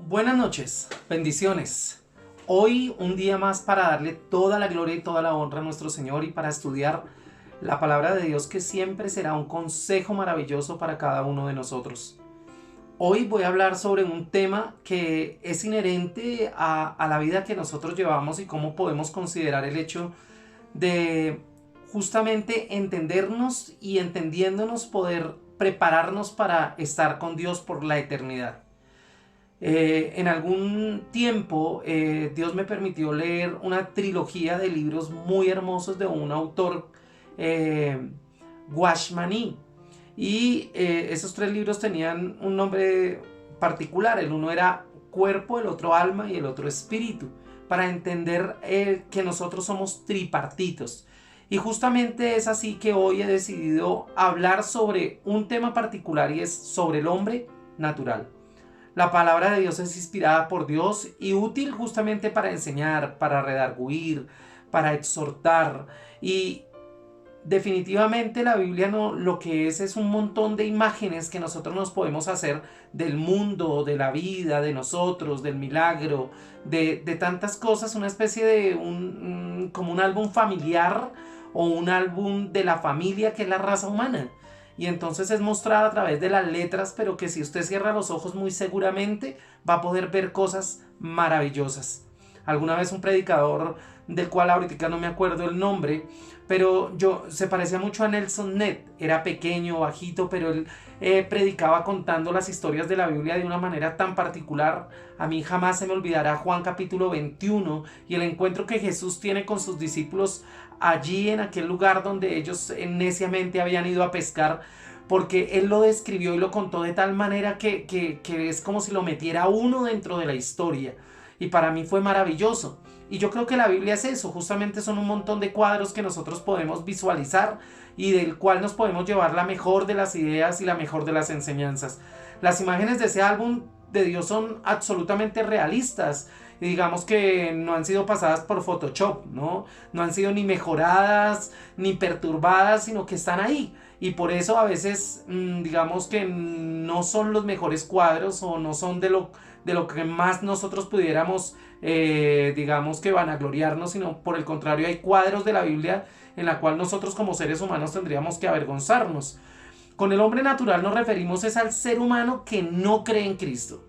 Buenas noches, bendiciones. Hoy un día más para darle toda la gloria y toda la honra a nuestro Señor y para estudiar la palabra de Dios, que siempre será un consejo maravilloso para cada uno de nosotros. Hoy voy a hablar sobre un tema que es inherente a la vida que nosotros llevamos y cómo podemos considerar el hecho de justamente entendernos y entendiéndonos poder prepararnos para estar con Dios por la eternidad. En algún tiempo Dios me permitió leer una trilogía de libros muy hermosos de un autor, eh, Guashmani. Y esos tres libros tenían un nombre particular. El uno era cuerpo, el otro alma y el otro espíritu. Para entender que nosotros somos tripartitos. Y justamente es así que hoy he decidido hablar sobre un tema particular y es sobre el hombre natural. La palabra de Dios es inspirada por Dios y útil justamente para enseñar, para redarguir, para exhortar. Y definitivamente la Biblia no, lo que es un montón de imágenes que nosotros nos podemos hacer del mundo, de la vida, de nosotros, del milagro, de tantas cosas, una especie de como un álbum familiar o un álbum de la familia que es la raza humana. Y entonces es mostrada a través de las letras, pero que si usted cierra los ojos muy seguramente va a poder ver cosas maravillosas. Alguna vez un predicador, del cual ahorita no me acuerdo el nombre, pero se parecía mucho a Nelson Ned. Era pequeño, bajito, pero él predicaba contando las historias de la Biblia de una manera tan particular. A mí jamás se me olvidará Juan capítulo 21 y el encuentro que Jesús tiene con sus discípulos allí en aquel lugar donde ellos neciamente habían ido a pescar, porque él lo describió y lo contó de tal manera que es como si lo metiera uno dentro de la historia. Y para mí fue maravilloso. Y yo creo que la Biblia es eso, justamente son un montón de cuadros que nosotros podemos visualizar y del cual nos podemos llevar la mejor de las ideas y la mejor de las enseñanzas. Las imágenes de ese álbum de Dios son absolutamente realistas. Y digamos que no han sido pasadas por Photoshop, ¿no? No han sido ni mejoradas ni perturbadas, sino que están ahí. Y por eso a veces digamos que no son los mejores cuadros o no son de lo que más nosotros pudiéramos digamos que vanagloriarnos, sino por el contrario hay cuadros de la Biblia en la cual nosotros como seres humanos tendríamos que avergonzarnos. Con el hombre natural nos referimos es al ser humano que no cree en Cristo,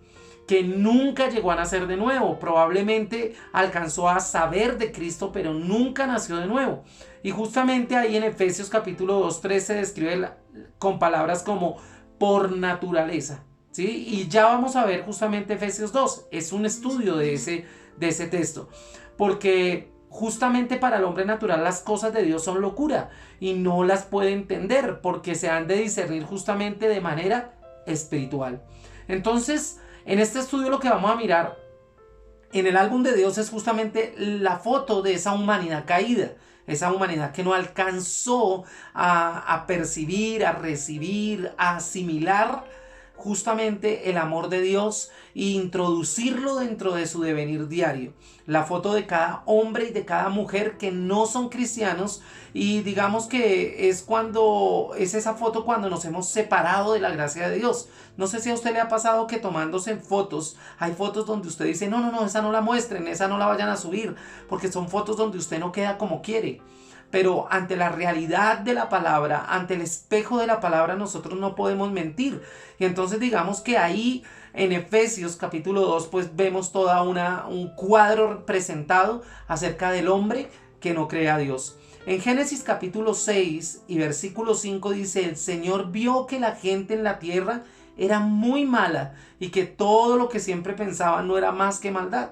que nunca llegó a nacer de nuevo, probablemente alcanzó a saber de Cristo, pero nunca nació de nuevo. Y justamente ahí en Efesios capítulo 2:13 se describe con palabras como por naturaleza, ¿sí? Y ya vamos a ver justamente Efesios 2, es un estudio de ese texto, porque justamente para el hombre natural las cosas de Dios son locura y no las puede entender porque se han de discernir justamente de manera espiritual. Entonces, en este estudio lo que vamos a mirar en el álbum de Dios es justamente la foto de esa humanidad caída, esa humanidad que no alcanzó a percibir, a recibir, a asimilar justamente el amor de Dios e introducirlo dentro de su devenir diario. La foto de cada hombre y de cada mujer que no son cristianos, y digamos que es esa foto cuando nos hemos separado de la gracia de Dios. No sé si a usted le ha pasado que tomándose fotos, hay fotos donde usted dice, no, esa no la muestren, esa no la vayan a subir, porque son fotos donde usted no queda como quiere. Pero ante la realidad de la palabra, ante el espejo de la palabra, nosotros no podemos mentir. Y entonces digamos que ahí en Efesios capítulo 2 pues vemos toda un cuadro presentado acerca del hombre que no cree a Dios. En Génesis capítulo 6 y versículo 5 dice, el Señor vio que la gente en la tierra era muy mala y que todo lo que siempre pensaban no era más que maldad.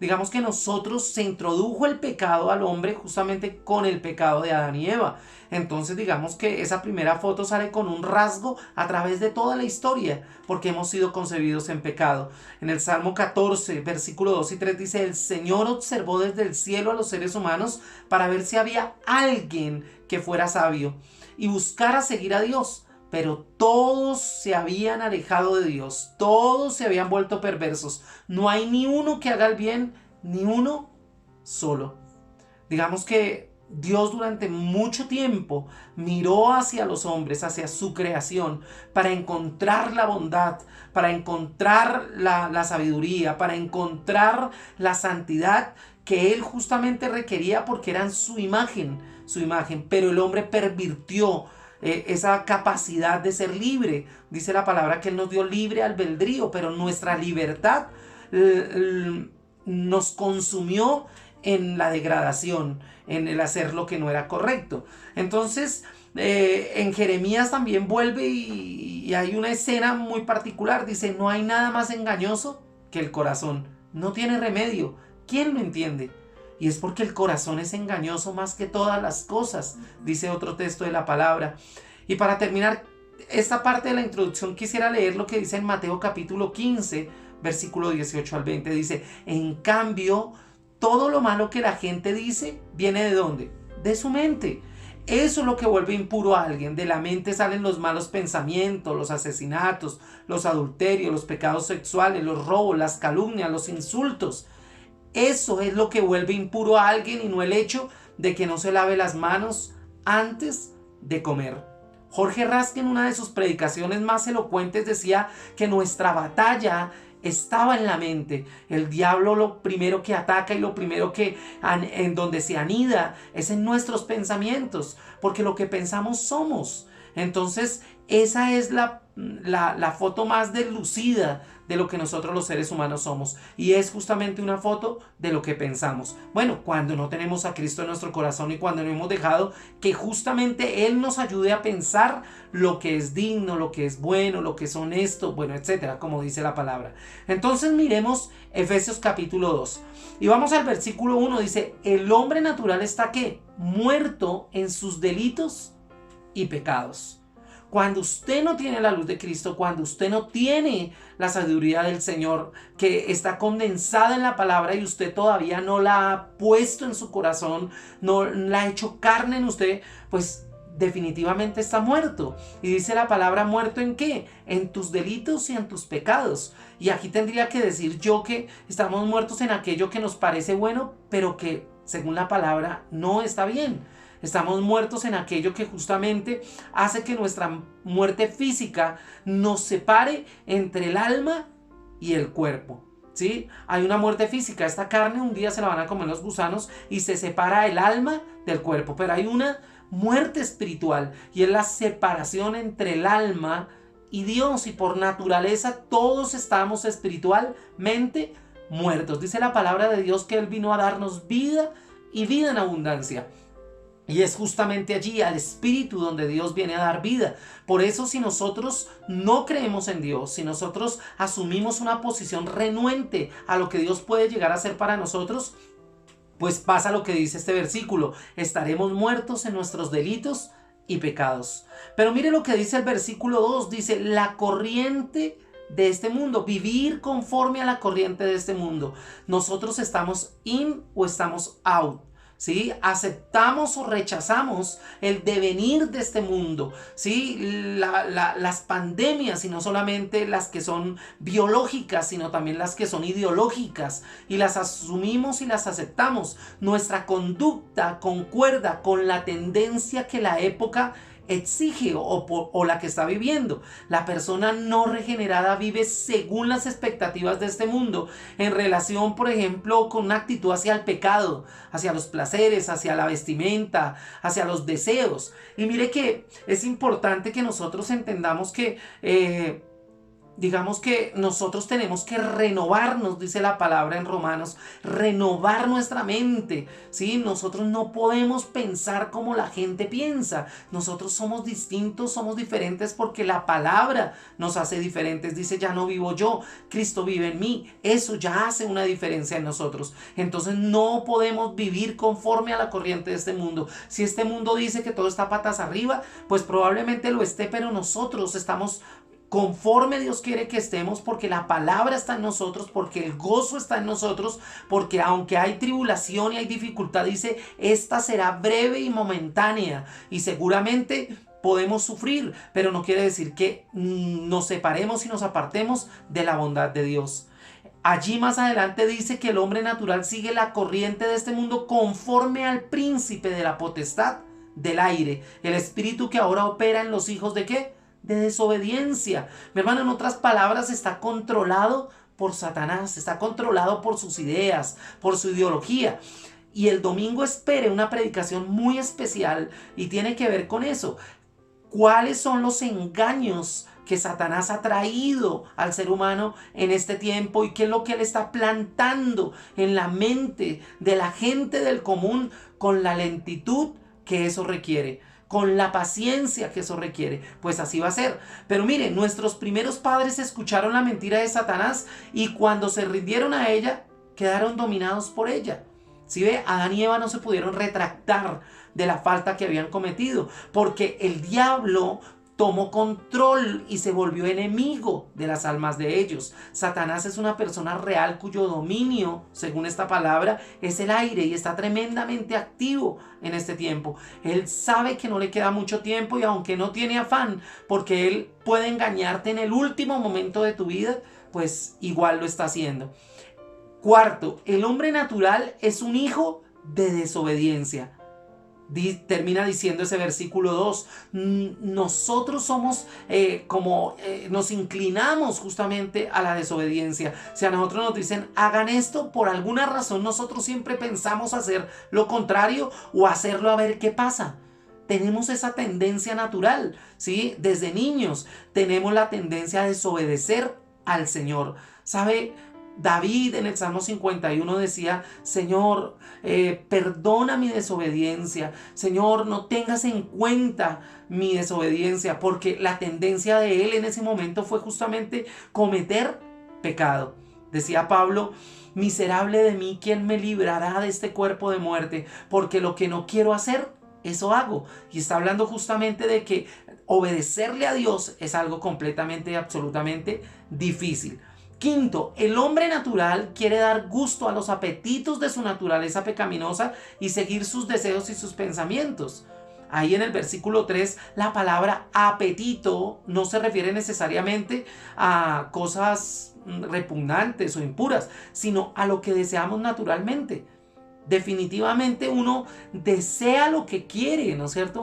Digamos que nosotros se introdujo el pecado al hombre justamente con el pecado de Adán y Eva. Entonces digamos que esa primera foto sale con un rasgo a través de toda la historia, porque hemos sido concebidos en pecado. En el Salmo 14, versículo 2 y 3 dice, el Señor observó desde el cielo a los seres humanos para ver si había alguien que fuera sabio y buscara seguir a Dios. Pero todos se habían alejado de Dios, todos se habían vuelto perversos. No hay ni uno que haga el bien, ni uno solo. Digamos que Dios durante mucho tiempo miró hacia los hombres, hacia su creación, para encontrar la bondad, para encontrar la sabiduría, para encontrar la santidad que Él justamente requería porque eran su imagen, pero el hombre pervirtió esa capacidad de ser libre. Dice la palabra que Él nos dio libre albedrío, pero nuestra libertad nos consumió en la degradación, en el hacer lo que no era correcto. Entonces, en Jeremías también vuelve y hay una escena muy particular. Dice, no hay nada más engañoso que el corazón. No tiene remedio. ¿Quién lo entiende? Y es porque el corazón es engañoso más que todas las cosas, dice otro texto de la palabra. Y para terminar esta parte de la introducción, quisiera leer lo que dice en Mateo capítulo 15, versículo 18 al 20. Dice, en cambio, todo lo malo que la gente dice, ¿viene de dónde? De su mente. Eso es lo que vuelve impuro a alguien. De la mente salen los malos pensamientos, los asesinatos, los adulterios, los pecados sexuales, los robos, las calumnias, los insultos. Eso es lo que vuelve impuro a alguien y no el hecho de que no se lave las manos antes de comer. Jorge Rasque, en una de sus predicaciones más elocuentes, decía que nuestra batalla estaba en la mente. El diablo lo primero que ataca y lo primero que en donde se anida es en nuestros pensamientos, porque lo que pensamos somos. Entonces esa es la foto más deslucida de lo que nosotros los seres humanos somos, y es justamente una foto de lo que pensamos. Bueno, cuando no tenemos a Cristo en nuestro corazón y cuando no hemos dejado que justamente Él nos ayude a pensar lo que es digno, lo que es bueno, lo que es honesto, bueno, etcétera, como dice la palabra. Entonces miremos Efesios capítulo 2 y vamos al versículo 1. Dice, el hombre natural está ¿qué? Muerto en sus delitos y pecados. Cuando usted no tiene la luz de Cristo, cuando usted no tiene la sabiduría del Señor que está condensada en la palabra y usted todavía no la ha puesto en su corazón, no la ha hecho carne en usted, pues definitivamente está muerto. Y dice la palabra, ¿muerto en qué? En tus delitos y en tus pecados. Y aquí tendría que decir yo que estamos muertos en aquello que nos parece bueno, pero que según la palabra no está bien. Estamos muertos en aquello que justamente hace que nuestra muerte física nos separe entre el alma y el cuerpo. ¿Sí? Hay una muerte física. Esta carne un día se la van a comer los gusanos y se separa el alma del cuerpo. Pero hay una muerte espiritual y es la separación entre el alma y Dios. Y por naturaleza todos estamos espiritualmente muertos. Dice la palabra de Dios que Él vino a darnos vida y vida en abundancia. Y es justamente allí, al Espíritu, donde Dios viene a dar vida. Por eso, si nosotros no creemos en Dios, si nosotros asumimos una posición renuente a lo que Dios puede llegar a hacer para nosotros, pues pasa lo que dice este versículo: estaremos muertos en nuestros delitos y pecados. Pero mire lo que dice el versículo 2, dice, la corriente de este mundo, vivir conforme a la corriente de este mundo. Nosotros estamos in o estamos out. ¿Sí? Aceptamos o rechazamos el devenir de este mundo, ¿sí? Las pandemias, y no solamente las que son biológicas, sino también las que son ideológicas, y las asumimos y las aceptamos. Nuestra conducta concuerda con la tendencia que la época exige o la que está viviendo. La persona no regenerada vive según las expectativas de este mundo en relación, por ejemplo, con una actitud hacia el pecado, hacia los placeres, hacia la vestimenta, hacia los deseos. Y mire que es importante que nosotros entendamos que digamos que nosotros tenemos que renovarnos, dice la palabra en Romanos, renovar nuestra mente, ¿sí? Nosotros no podemos pensar como la gente piensa. Nosotros somos distintos, somos diferentes porque la palabra nos hace diferentes. Dice, ya no vivo yo, Cristo vive en mí. Eso ya hace una diferencia en nosotros. Entonces no podemos vivir conforme a la corriente de este mundo. Si este mundo dice que todo está patas arriba, pues probablemente lo esté, pero nosotros estamos conforme Dios quiere que estemos, porque la palabra está en nosotros, porque el gozo está en nosotros, porque aunque hay tribulación y hay dificultad, dice, esta será breve y momentánea, y seguramente podemos sufrir, pero no quiere decir que nos separemos y nos apartemos de la bondad de Dios. Allí más adelante dice que el hombre natural sigue la corriente de este mundo conforme al príncipe de la potestad del aire, el espíritu que ahora opera en los hijos ¿de qué? De desobediencia. Mi hermano, en otras palabras, está controlado por Satanás, está controlado por sus ideas, por su ideología. Y el domingo espere una predicación muy especial y tiene que ver con eso. ¿Cuáles son los engaños que Satanás ha traído al ser humano en este tiempo y qué es lo que él está plantando en la mente de la gente del común con la lentitud que eso requiere, con la paciencia que eso requiere? Pues así va a ser. Pero miren, nuestros primeros padres escucharon la mentira de Satanás y cuando se rindieron a ella, quedaron dominados por ella. ¿Sí ve? Adán y Eva no se pudieron retractar de la falta que habían cometido, porque el diablo tomó control y se volvió enemigo de las almas de ellos. Satanás es una persona real cuyo dominio, según esta palabra, es el aire y está tremendamente activo en este tiempo. Él sabe que no le queda mucho tiempo y aunque no tiene afán, porque él puede engañarte en el último momento de tu vida, pues igual lo está haciendo. Cuarto, el hombre natural es un hijo de desobediencia. Termina diciendo ese versículo 2. Nosotros somos nos inclinamos justamente a la desobediencia. Si a nosotros nos dicen hagan esto, por alguna razón nosotros siempre pensamos hacer lo contrario o hacerlo a ver qué pasa. Tenemos esa tendencia natural, ¿sí? Desde niños tenemos la tendencia a desobedecer al Señor. ¿Sabe? David en el Salmo 51 decía: Señor, perdona mi desobediencia. Señor, no tengas en cuenta mi desobediencia, porque la tendencia de él en ese momento fue justamente cometer pecado. Decía Pablo: miserable de mí, ¿quién me librará de este cuerpo de muerte? Porque lo que no quiero hacer, eso hago. Y está hablando justamente de que obedecerle a Dios es algo completamente y absolutamente difícil. Quinto, el hombre natural quiere dar gusto a los apetitos de su naturaleza pecaminosa y seguir sus deseos y sus pensamientos. Ahí en el versículo 3, la palabra apetito no se refiere necesariamente a cosas repugnantes o impuras, sino a lo que deseamos naturalmente. Definitivamente uno desea lo que quiere, ¿no es cierto?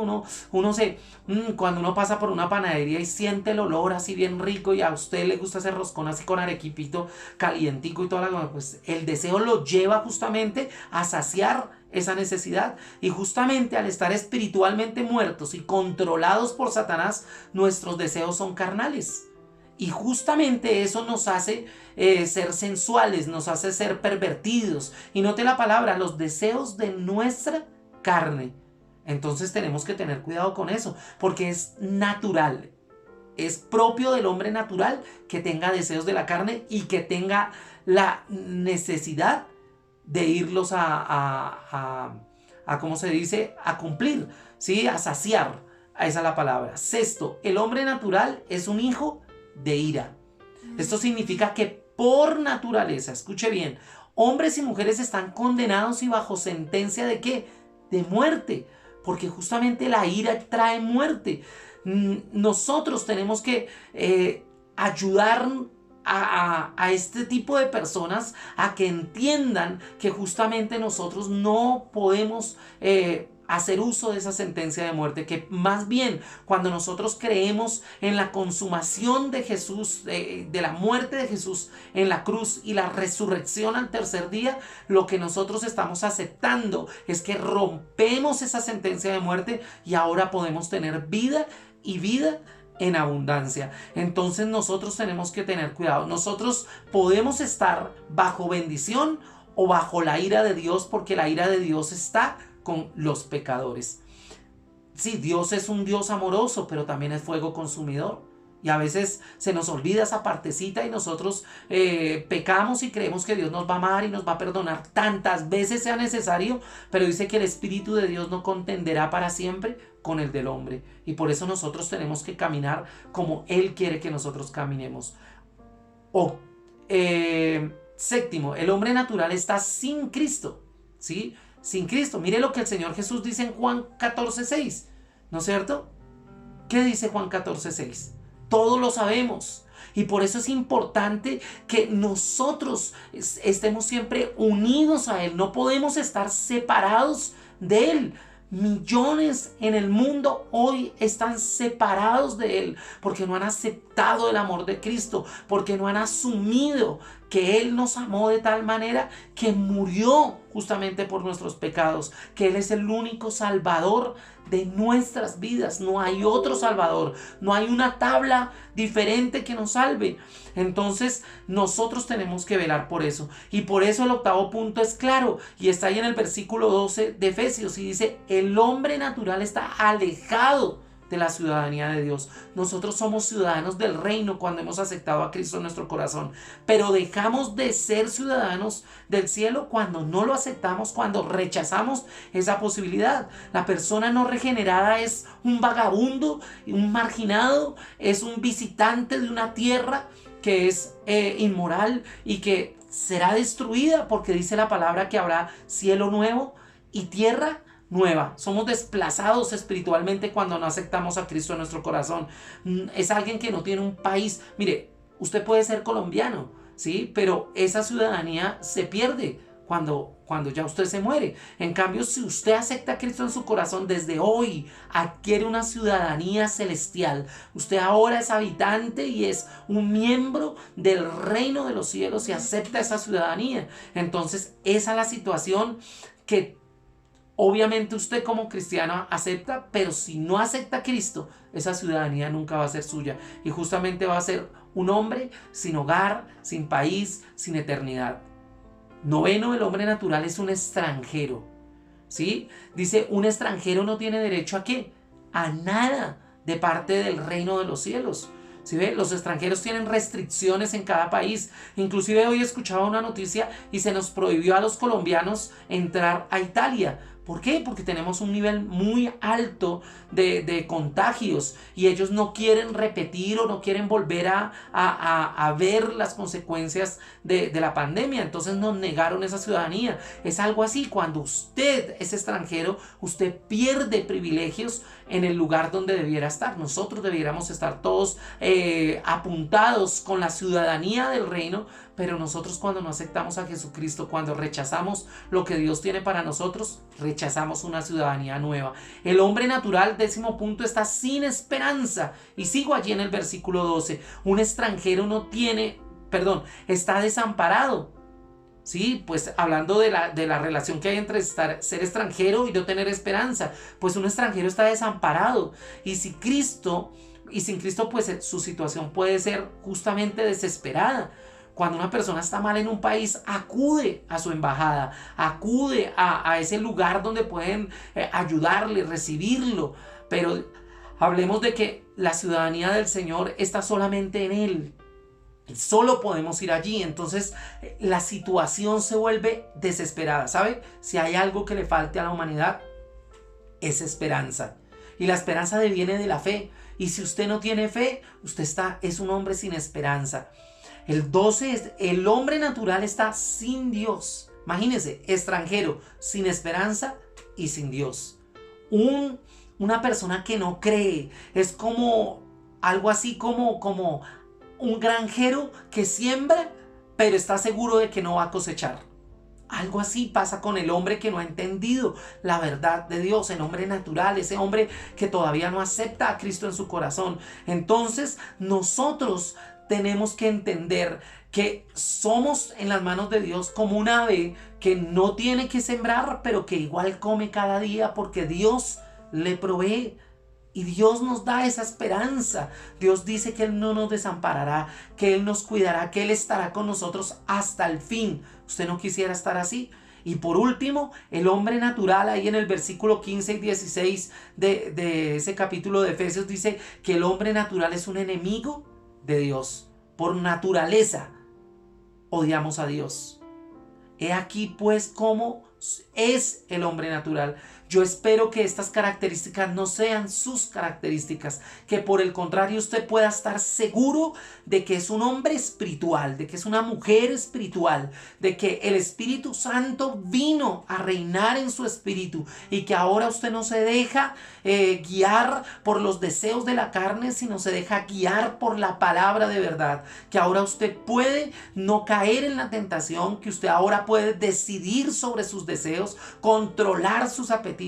Cuando uno pasa por una panadería y siente el olor así bien rico y a usted le gusta ese roscón así con arequipito calientico y toda la cosa, pues el deseo lo lleva justamente a saciar esa necesidad. Y justamente al estar espiritualmente muertos y controlados por Satanás, nuestros deseos son carnales. Y justamente eso nos hace ser sensuales, nos hace ser pervertidos. Y note la palabra, los deseos de nuestra carne. Entonces tenemos que tener cuidado con eso, porque es natural. Es propio del hombre natural que tenga deseos de la carne y que tenga la necesidad de irlos ¿cómo se dice? A cumplir, ¿sí? A saciar. Esa es la palabra. Sexto, el hombre natural es un hijo de ira. Esto significa que por naturaleza, escuche bien, hombres y mujeres están condenados y bajo sentencia ¿de qué? De muerte, porque justamente la ira trae muerte. Nosotros tenemos que ayudar a este tipo de personas a que entiendan que justamente nosotros no podemos hacer uso de esa sentencia de muerte, que más bien cuando nosotros creemos en la consumación de Jesús, de la muerte de Jesús en la cruz y la resurrección al tercer día, lo que nosotros estamos aceptando es que rompemos esa sentencia de muerte y ahora podemos tener vida y vida en abundancia. Entonces nosotros tenemos que tener cuidado. Nosotros podemos estar bajo bendición o bajo la ira de Dios, porque la ira de Dios está con los pecadores. Sí, Dios es un Dios amoroso, pero también es fuego consumidor. Y a veces se nos olvida esa partecita y nosotros pecamos y creemos que Dios nos va a amar y nos va a perdonar tantas veces sea necesario, pero dice que el Espíritu de Dios no contenderá para siempre con el del hombre. Y por eso nosotros tenemos que caminar como Él quiere que nosotros caminemos. Séptimo, el hombre natural está sin Cristo, ¿sí? Sin Cristo. Mire lo que el Señor Jesús dice en Juan 14:6, ¿no es cierto? ¿Qué dice Juan 14:6? Todos lo sabemos. Y por eso es importante que nosotros estemos siempre unidos a Él. No podemos estar separados de Él. Millones en el mundo hoy están separados de Él porque no han aceptado el amor de Cristo, porque no han asumido que Él nos amó de tal manera que murió justamente por nuestros pecados, que Él es el único Salvador de nuestras vidas. No hay otro Salvador, no hay una tabla diferente que nos salve. Entonces nosotros tenemos que velar por eso, y por eso el octavo punto es claro, y está ahí en el versículo 12 de Efesios, y dice: el hombre natural está alejado de la ciudadanía de Dios. Nosotros somos ciudadanos del reino cuando hemos aceptado a Cristo en nuestro corazón, pero dejamos de ser ciudadanos del cielo cuando no lo aceptamos, cuando rechazamos esa posibilidad. La persona no regenerada es un vagabundo, un marginado, es un visitante de una tierra que es inmoral y que será destruida, porque dice la palabra que habrá cielo nuevo y tierra nueva. Somos desplazados espiritualmente cuando no aceptamos a Cristo en nuestro corazón. Es alguien que no tiene un país. Mire, usted puede ser colombiano, ¿sí? Pero esa ciudadanía se pierde cuando ya usted se muere. En cambio, si usted acepta a Cristo en su corazón, desde hoy adquiere una ciudadanía celestial. Usted ahora es habitante y es un miembro del reino de los cielos y acepta esa ciudadanía. Entonces, esa es la situación que obviamente usted como cristiano acepta, pero si no acepta a Cristo, esa ciudadanía nunca va a ser suya. Y justamente va a ser un hombre sin hogar, sin país, sin eternidad. Noveno, el hombre natural es un extranjero. ¿Sí? Dice, un extranjero no tiene derecho ¿a qué? A nada de parte del reino de los cielos. ¿Sí ve? Los extranjeros tienen restricciones en cada país. Inclusive hoy escuchaba una noticia y se nos prohibió a los colombianos entrar a Italia. ¿Por qué? Porque tenemos un nivel muy alto de contagios y ellos no quieren repetir o no quieren volver a ver las consecuencias de la pandemia. Entonces nos negaron esa ciudadanía. Es algo así: cuando usted es extranjero, usted pierde privilegios en el lugar donde debiera estar. Nosotros debiéramos estar todos apuntados con la ciudadanía del reino, pero nosotros cuando no aceptamos a Jesucristo, cuando rechazamos lo que Dios tiene para nosotros, rechazamos una ciudadanía nueva. El hombre natural, 10º punto, está sin esperanza. Y sigo allí en el versículo 12. Un extranjero está desamparado. Sí, pues hablando de la relación que hay entre ser extranjero y no tener esperanza. Pues un extranjero está desamparado. Y sin Cristo, pues su situación puede ser justamente desesperada. Cuando una persona está mal en un país, acude a su embajada, acude a ese lugar donde pueden ayudarle, recibirlo. Pero hablemos de que la ciudadanía del Señor está solamente en Él. Solo podemos ir allí. Entonces la situación se vuelve desesperada. ¿Sabe? Si hay algo que le falte a la humanidad, es esperanza. Y la esperanza viene de la fe. Y si usted no tiene fe, usted es un hombre sin esperanza. El 12 es: el hombre natural está sin Dios. Imagínense, extranjero, sin esperanza y sin Dios. Una persona que no cree es como algo así como un granjero que siembra, pero está seguro de que no va a cosechar. Algo así pasa con el hombre que no ha entendido la verdad de Dios, el hombre natural, ese hombre que todavía no acepta a Cristo en su corazón. Entonces nosotros tenemos que entender que somos en las manos de Dios como un ave que no tiene que sembrar, pero que igual come cada día porque Dios le provee. Y Dios nos da esa esperanza. Dios dice que Él no nos desamparará, que Él nos cuidará, que Él estará con nosotros hasta el fin. ¿Usted no quisiera estar así? Y por último, el hombre natural, ahí en el versículo 15 y 16 de ese capítulo de Efesios, dice que el hombre natural es un enemigo de Dios. Por naturaleza odiamos a Dios. He aquí pues cómo es el hombre natural. Yo espero que estas características no sean sus características, que por el contrario usted pueda estar seguro de que es un hombre espiritual, de que es una mujer espiritual, de que el Espíritu Santo vino a reinar en su espíritu y que ahora usted no se deja guiar por los deseos de la carne, sino se deja guiar por la palabra de verdad, que ahora usted puede no caer en la tentación, que usted ahora puede decidir sobre sus deseos, controlar sus apetitos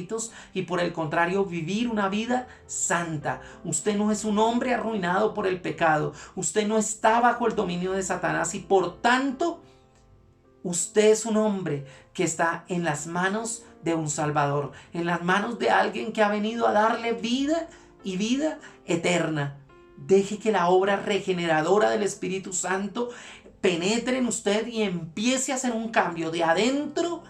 y por el contrario vivir una vida santa. Usted no es un hombre arruinado por el pecado, usted no está bajo el dominio de Satanás y por tanto usted es un hombre que está en las manos de un Salvador, en las manos de alguien que ha venido a darle vida y vida eterna. Deje que la obra regeneradora del Espíritu Santo penetre en usted y empiece a hacer un cambio de adentro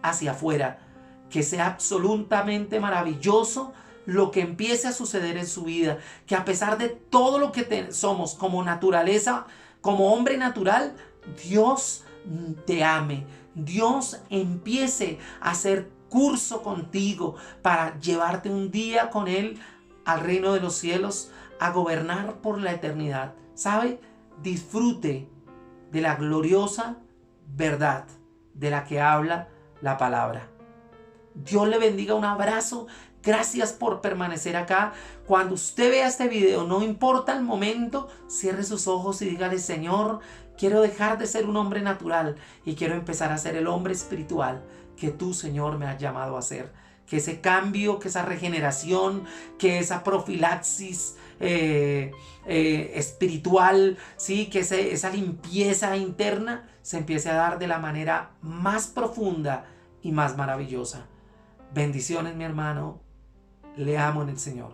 hacia afuera. Que sea absolutamente maravilloso lo que empiece a suceder en su vida. Que a pesar de todo lo que somos como naturaleza, como hombre natural, Dios te ame. Dios empiece a hacer curso contigo para llevarte un día con Él al reino de los cielos, a gobernar por la eternidad. ¿Sabe? Disfrute de la gloriosa verdad de la que habla la palabra. Dios le bendiga, un abrazo. Gracias por permanecer acá. Cuando usted vea este video, no importa el momento, cierre sus ojos y dígale: Señor, quiero dejar de ser un hombre natural y quiero empezar a ser el hombre espiritual que tú, Señor, me has llamado a ser. Que ese cambio, que esa regeneración, que esa profilaxis espiritual, ¿sí? Que esa limpieza interna se empiece a dar de la manera más profunda y más maravillosa. Bendiciones, mi hermano. Le amo en el Señor.